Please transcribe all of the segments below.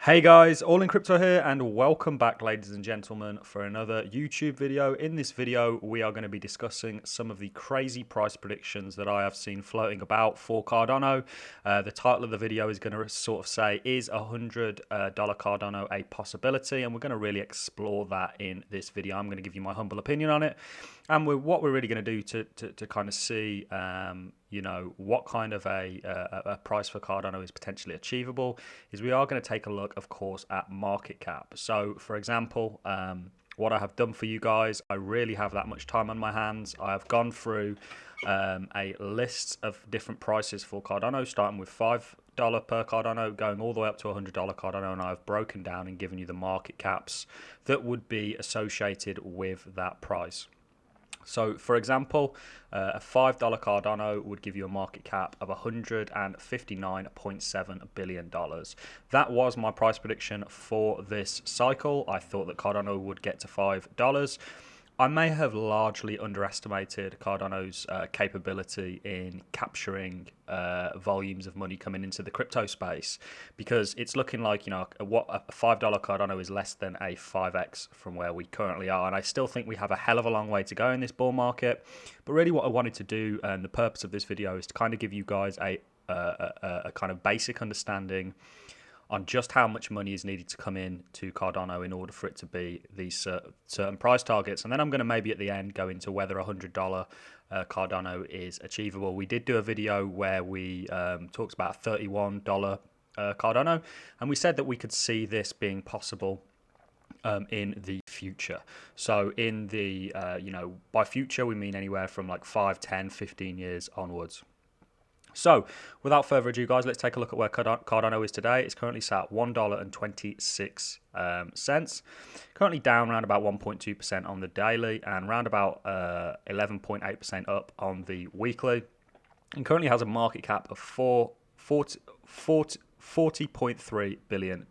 Hey guys, All in Crypto here and welcome back ladies and gentlemen for another YouTube video. In this video we are going to be discussing some of the crazy price predictions that I have seen floating about for Cardano. The title of the video is going to sort of say, is $100 Cardano a possibility? And we're going to really explore that in this video. I'm going to give you my humble opinion on it. And what we're really going to do to kind of see what kind of a price for Cardano is potentially achievable is we are going to take a look, of course, at market cap. So, for example, what I have done for you guys, I really have that much time on my hands. I have gone through a list of different prices for Cardano, starting with $5 per Cardano, going all the way up to $100 Cardano, and I've broken down and given you the market caps that would be associated with that price. So, for example, a $5 Cardano would give you a market cap of $159.7 billion. That was my price prediction for this cycle. I thought that Cardano would get to $5. I may have largely underestimated Cardano's capability in capturing volumes of money coming into the crypto space, because it's looking like, what a $5 Cardano is less than a 5x from where we currently are. And I still think we have a hell of a long way to go in this bull market. But really what I wanted to do, and the purpose of this video, is to kind of give you guys a kind of basic understanding on just how much money is needed to come in to Cardano in order for it to be these certain price targets. And then I'm going to maybe at the end go into whether $100 Cardano is achievable. We did do a video where we talked about $31 Cardano, and we said that we could see this being possible in the future. So in the, by future, we mean anywhere from like 5, 10, 15 years onwards. So, without further ado, guys, let's take a look at where Cardano is today. It's currently sat at $1.26. Currently down around about 1.2% on the daily and around about 11.8% up on the weekly. And currently has a market cap of $40.3 billion.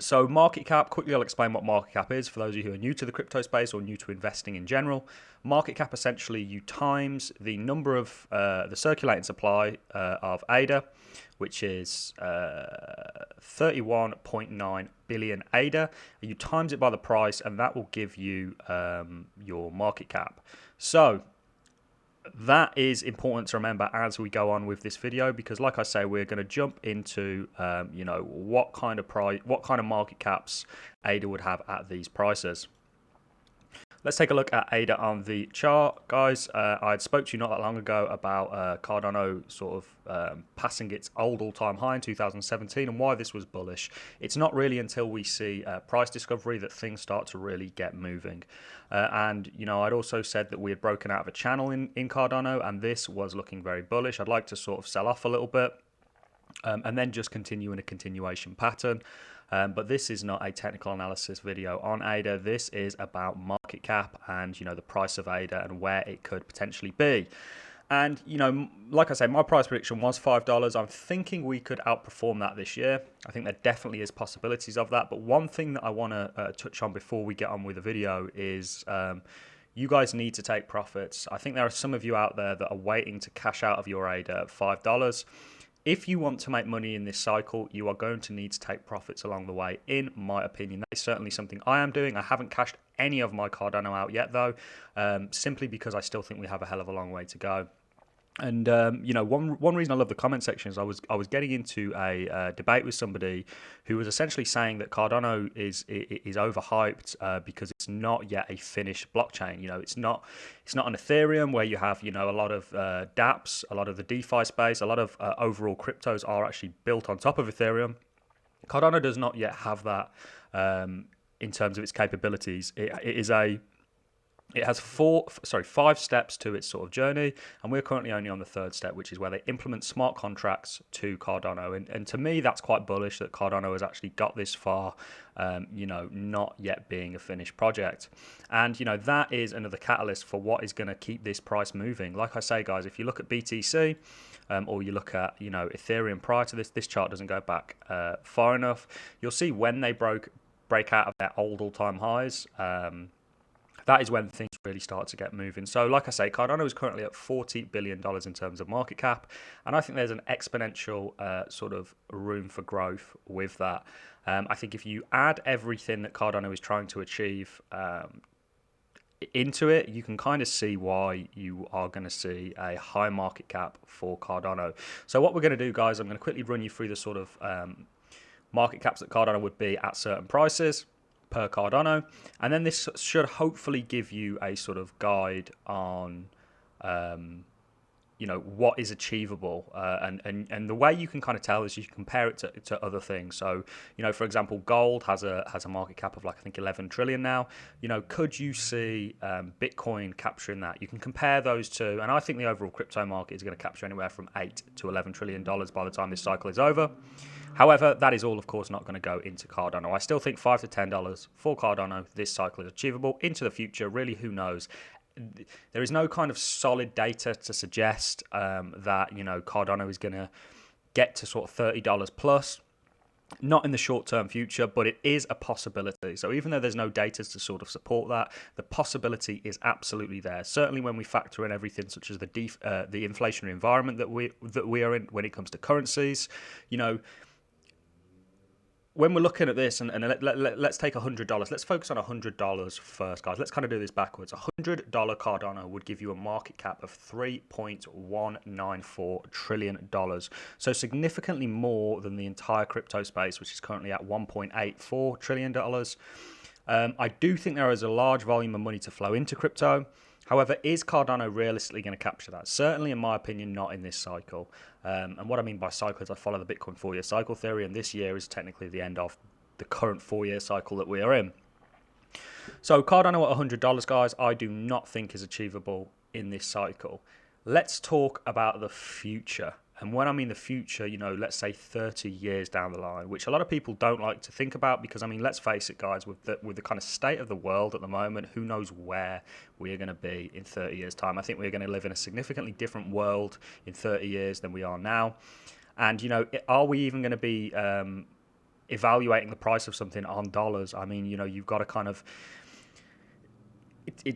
So market cap, quickly I'll explain what market cap is for those of you who are new to the crypto space or new to investing in general. Market cap, essentially you times the number of the circulating supply of ADA, which is 31.9 billion ADA. You times it by the price and that will give you your market cap. So that is important to remember as we go on with this video, because like I say, we're going to jump into what kind of market caps ADA would have at these prices. Let's take a look at ADA on the chart, guys. I had spoke to you not that long ago about Cardano sort of passing its old all-time high in 2017 and why this was bullish. It's not really until we see price discovery that things start to really get moving. And I'd also said that we had broken out of a channel in Cardano, and this was looking very bullish. I'd like to sort of sell off a little bit and then just continue in a continuation pattern. But this is not a technical analysis video on ADA. This is about market cap and, the price of ADA and where it could potentially be. And, like I say, my price prediction was $5. I'm thinking we could outperform that this year. I think there definitely is possibilities of that. But one thing that I want to touch on before we get on with the video is you guys need to take profits. I think there are some of you out there that are waiting to cash out of your ADA at $5. If you want to make money in this cycle, you are going to need to take profits along the way, in my opinion. That is certainly something I am doing. I haven't cashed any of my Cardano out yet, though, simply because I still think we have a hell of a long way to go. And one reason I love the comment section is I was getting into a debate with somebody who was essentially saying that Cardano is overhyped because it's not yet a finished blockchain. It's not an Ethereum where you have a lot of dApps, a lot of the DeFi space, a lot of overall cryptos are actually built on top of Ethereum. Cardano does not yet have that in terms of its capabilities. It has 5 steps to its sort of journey, and we're currently only on the 3rd step, which is where they implement smart contracts to Cardano. And to me, that's quite bullish that Cardano has actually got this far, not yet being a finished project. And, that is another catalyst for what is going to keep this price moving. Like I say, guys, if you look at BTC or you look at, Ethereum prior to this chart doesn't go back far enough. You'll see when they break out of their old all-time highs, that is when things really start to get moving. So like I say, Cardano is currently at $40 billion in terms of market cap, and I think there's an exponential sort of room for growth with that. I think if you add everything that Cardano is trying to achieve into it, you can kind of see why you are going to see a high market cap for Cardano. So what we're going to do, guys, I'm going to quickly run you through the sort of market caps that Cardano would be at certain prices per Cardano, and then this should hopefully give you a sort of guide on what is achievable, and the way you can kind of tell is you can compare it to other things. So for example, gold has a market cap of like I think 11 trillion now. Could you see Bitcoin capturing that? You can compare those two, and I think the overall crypto market is going to capture anywhere from $8 to $11 trillion by the time this cycle is over. However, that is all, of course, not going to go into Cardano. I still think $5 to $10 for Cardano this cycle is achievable. Into the future, really, who knows? There is no kind of solid data to suggest that Cardano is going to get to sort of $30 plus. Not in the short-term future, but it is a possibility. So even though there's no data to sort of support that, the possibility is absolutely there. Certainly when we factor in everything such as the inflationary environment that we are in when it comes to currencies, when we're looking at this, and let's take $100. Let's focus on $100 first, guys. Let's kind of do this backwards. $100 Cardano would give you a market cap of $3.194 trillion. So significantly more than the entire crypto space, which is currently at $1.84 trillion. I do think there is a large volume of money to flow into crypto. However, is Cardano realistically going to capture that? Certainly, in my opinion, not in this cycle. And what I mean by cycle is I follow the Bitcoin 4-year cycle theory, and this year is technically the end of the current 4-year cycle that we are in. So Cardano at $100, guys, I do not think is achievable in this cycle. Let's talk about the future. And when I mean the future, let's say 30 years down the line, which a lot of people don't like to think about because, let's face it, guys, with the kind of state of the world at the moment, who knows where we are going to be in 30 years' time. I think we're going to live in a significantly different world in 30 years than we are now. And, are we even going to be evaluating the price of something on dollars? You've got to kind of...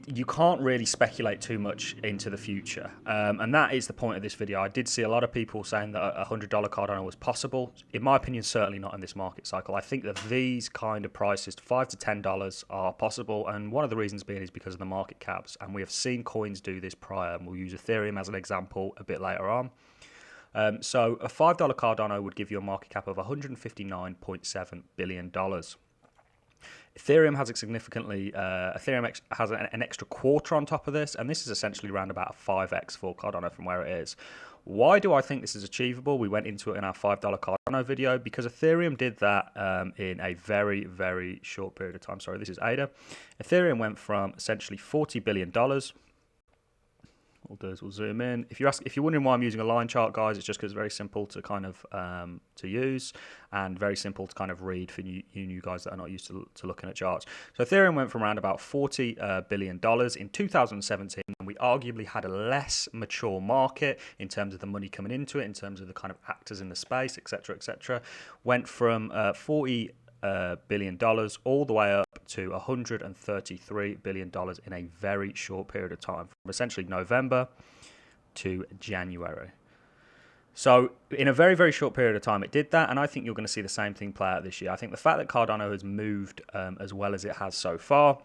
you can't really speculate too much into the future, and that is the point of this video. I did see a lot of people saying that a $100 Cardano was possible. In my opinion, certainly not in this market cycle. I think that these kind of prices, $5 to $10, are possible, and one of the reasons being is because of the market caps, and we have seen coins do this prior, and we'll use Ethereum as an example a bit later on. So a $5 Cardano would give you a market cap of $159.7 billion. Ethereum has Ethereum has an extra quarter on top of this, and this is essentially around about a 5x for Cardano from where it is. Why do I think this is achievable? We went into it in our $5 Cardano video because Ethereum did that in a very, very short period of time. Sorry, this is ADA. Ethereum went from essentially $40 billion. We'll do is we'll zoom in. If you're wondering why I'm using a line chart, guys, it's just because it's very simple to kind of to use and very simple to kind of read for you guys that are not used to looking at charts. So Ethereum went from around about $40 billion in 2017, and we arguably had a less mature market in terms of the money coming into it, in terms of the kind of actors in the space, etc., etc. Went from $40 billion all the way up to $133 billion in a very short period of time, from essentially November to January. So in a very, very short period of time, it did that, and I think you're going to see the same thing play out this year. I think the fact that Cardano has moved as well as it has so far,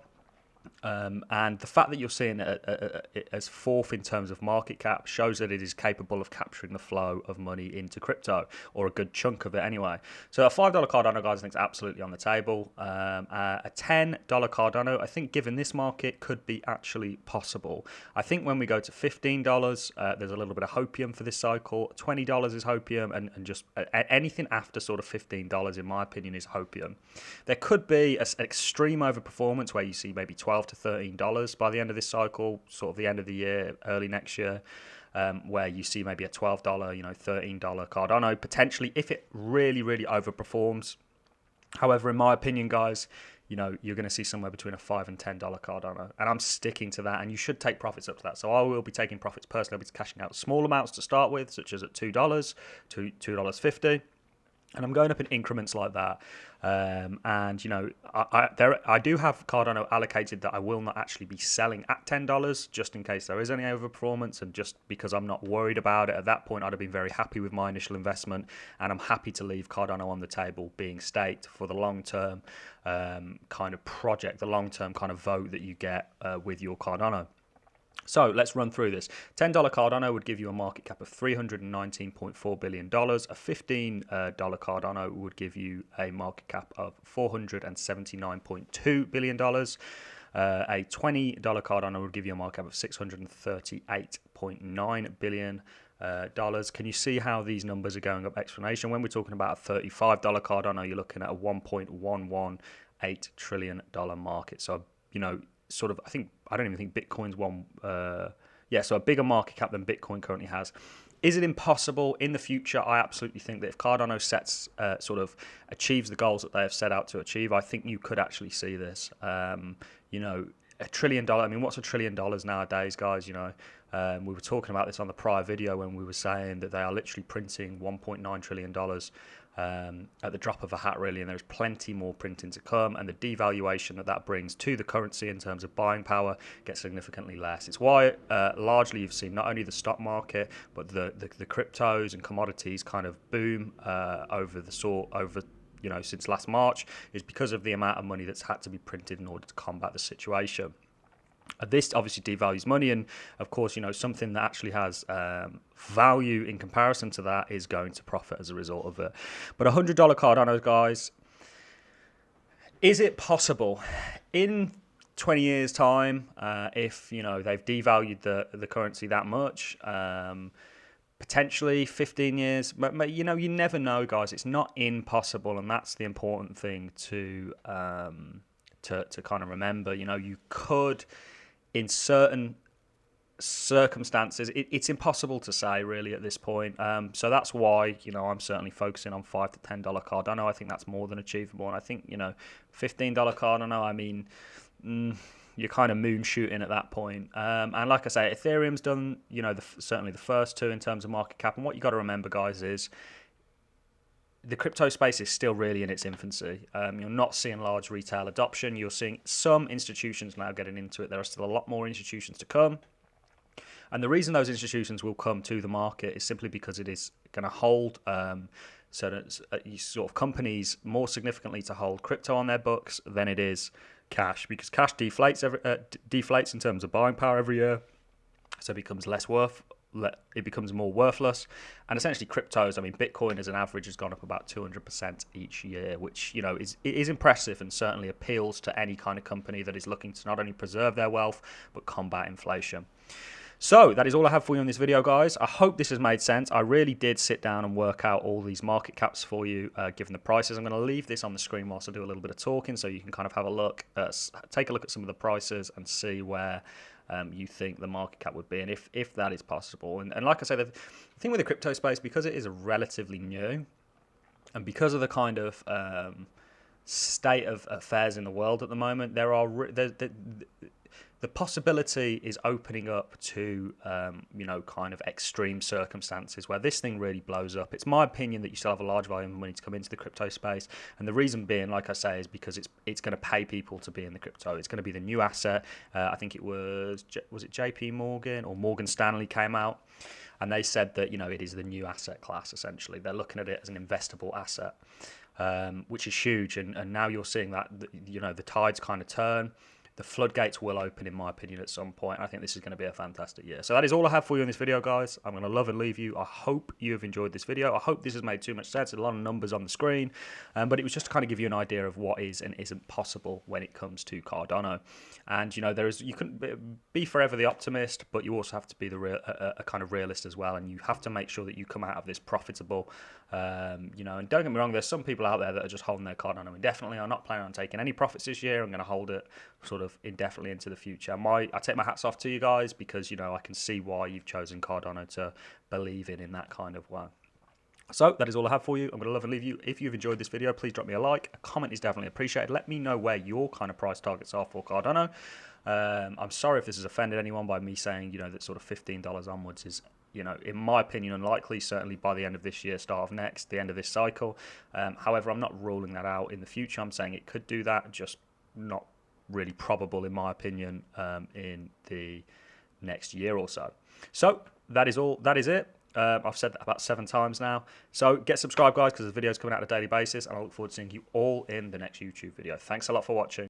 and the fact that you're seeing it as fourth in terms of market cap shows that it is capable of capturing the flow of money into crypto, or a good chunk of it anyway. So a $5 Cardano, guys, I think is absolutely on the table. A $10 Cardano, I think given this market, could be actually possible. I think when we go to $15, there's a little bit of hopium for this cycle. $20 is hopium, and just anything after sort of $15, in my opinion, is hopium. There could be an extreme overperformance where you see maybe $12 to $13 by the end of this cycle, sort of the end of the year, early next year, where you see maybe a $12, $13 Cardano, potentially, if it really, really overperforms. However, in my opinion, guys, you're going to see somewhere between a $5 and $10 Cardano, and I'm sticking to that, and you should take profits up to that. So I will be taking profits personally. I'll be cashing out small amounts to start with, such as at $2 to $2.50. And I'm going up in increments like that. And you know, I do have Cardano allocated that I will not actually be selling at $10, just in case there is any overperformance, and just because I'm not worried about it. At that point, I'd have been very happy with my initial investment, and I'm happy to leave Cardano on the table, being staked for the long term kind of project, the long term kind of vote that you get with your Cardano. So let's run through this. $10 Cardano would give you a market cap of $319.4 billion. A $15 Cardano would give you a market cap of $479.2 billion. A $20 Cardano would give you a market cap of $638.9 billion. Can you see how these numbers are going up exponential? When we're talking about a $35 Cardano, you're looking at a $1.118 trillion market. So, you know, sort of, I don't even think Bitcoin's one. So a bigger market cap than Bitcoin currently has. Is it impossible in the future? I absolutely think that if Cardano achieves the goals that they have set out to achieve, I think you could actually see this. You know, $1 trillion. I mean, what's $1 trillion nowadays, guys? You know, we were talking about this on the prior video when we were saying that they are literally printing $1.9 trillion at the drop of a hat, really, and there's plenty more printing to come, and the devaluation that brings to the currency in terms of buying power gets significantly less. It's why largely you've seen not only the stock market but the cryptos and commodities kind of boom since last March, is because of the amount of money that's had to be printed in order to combat the situation. This obviously devalues money, and of course, you know, something that actually has value in comparison to that is going to profit as a result of it. But $100 Cardano, guys, is it possible in 20 years' time, if, you know, they've devalued the currency that much, potentially 15 years, but, you know, you never know, guys. It's not impossible, and that's the important thing to kind of remember. You know, you could, in certain circumstances, it's impossible to say really at this point. So that's why, you know, I'm certainly focusing on $5 to $10 Cardano. I think that's more than achievable, and I think, you know, $15 Cardano, I mean, you're kind of moon shooting at that point. And like I say, Ethereum's done, you know, certainly the first two in terms of market cap. And what you got to remember, guys, is the crypto space is still really in its infancy. You're not seeing large retail adoption. You're seeing some institutions now getting into it. There are still a lot more institutions to come. And the reason those institutions will come to the market is simply because it is going to hold certain sort of companies more significantly to hold crypto on their books than it is cash, because cash deflates in terms of buying power every year, so it becomes it becomes more worthless. And essentially cryptos, I mean, Bitcoin as an average has gone up about 200% each year, which, you know, is impressive, and certainly appeals to any kind of company that is looking to not only preserve their wealth but combat inflation. So that is all I have for you on this video, guys. I hope this has made sense. I really did sit down and work out all these market caps for you, given the prices. I'm going to leave this on the screen whilst I do a little bit of talking, so you can kind of have a look, take a look at some of the prices and see where you think the market cap would be, and if that is possible. And like I said, the thing with the crypto space, because it is relatively new, and because of the kind of state of affairs in the world at the moment, the possibility is opening up to, you know, kind of extreme circumstances where this thing really blows up. It's my opinion that you still have a large volume of money to come into the crypto space. And the reason being, like I say, is because it's going to pay people to be in the crypto. It's going to be the new asset. I think it was it JP Morgan or Morgan Stanley came out, and they said that, you know, it is the new asset class, essentially. They're looking at it as an investable asset, which is huge. And now you're seeing that, you know, the tides kind of turn. The floodgates will open, in my opinion, at some point. I think this is going to be a fantastic year. So that is all I have for you in this video, guys. I'm going to love and leave you. I hope you have enjoyed this video. I hope this has made too much sense. There's a lot of numbers on the screen, but it was just to kind of give you an idea of what is and isn't possible when it comes to Cardano. And, you know, you couldn't be forever the optimist, but you also have to be a kind of realist as well. And you have to make sure that you come out of this profitable. You know, and don't get me wrong, there's some people out there that are just holding their Cardano indefinitely. I'm not planning on taking any profits this year. I'm going to hold it sort of indefinitely into the future. I take my hats off to you guys, because, you know, I can see why you've chosen Cardano to believe in that kind of way. So that is all I have for you. I'm going to love and leave you. If you've enjoyed this video, please drop me a like. A comment is definitely appreciated. Let me know where your kind of price targets are for Cardano. I'm sorry if this has offended anyone by me saying, you know, that sort of $15 onwards is you know, in my opinion, unlikely, certainly by the end of this year, start of next, the end of this cycle. However, I'm not ruling that out in the future. I'm saying it could do that, just not really probable, in my opinion, in the next year or so. So that is all. That is it. I've said that about 7 times now. So get subscribed, guys, because the videos coming out on a daily basis, and I look forward to seeing you all in the next YouTube video. Thanks a lot for watching.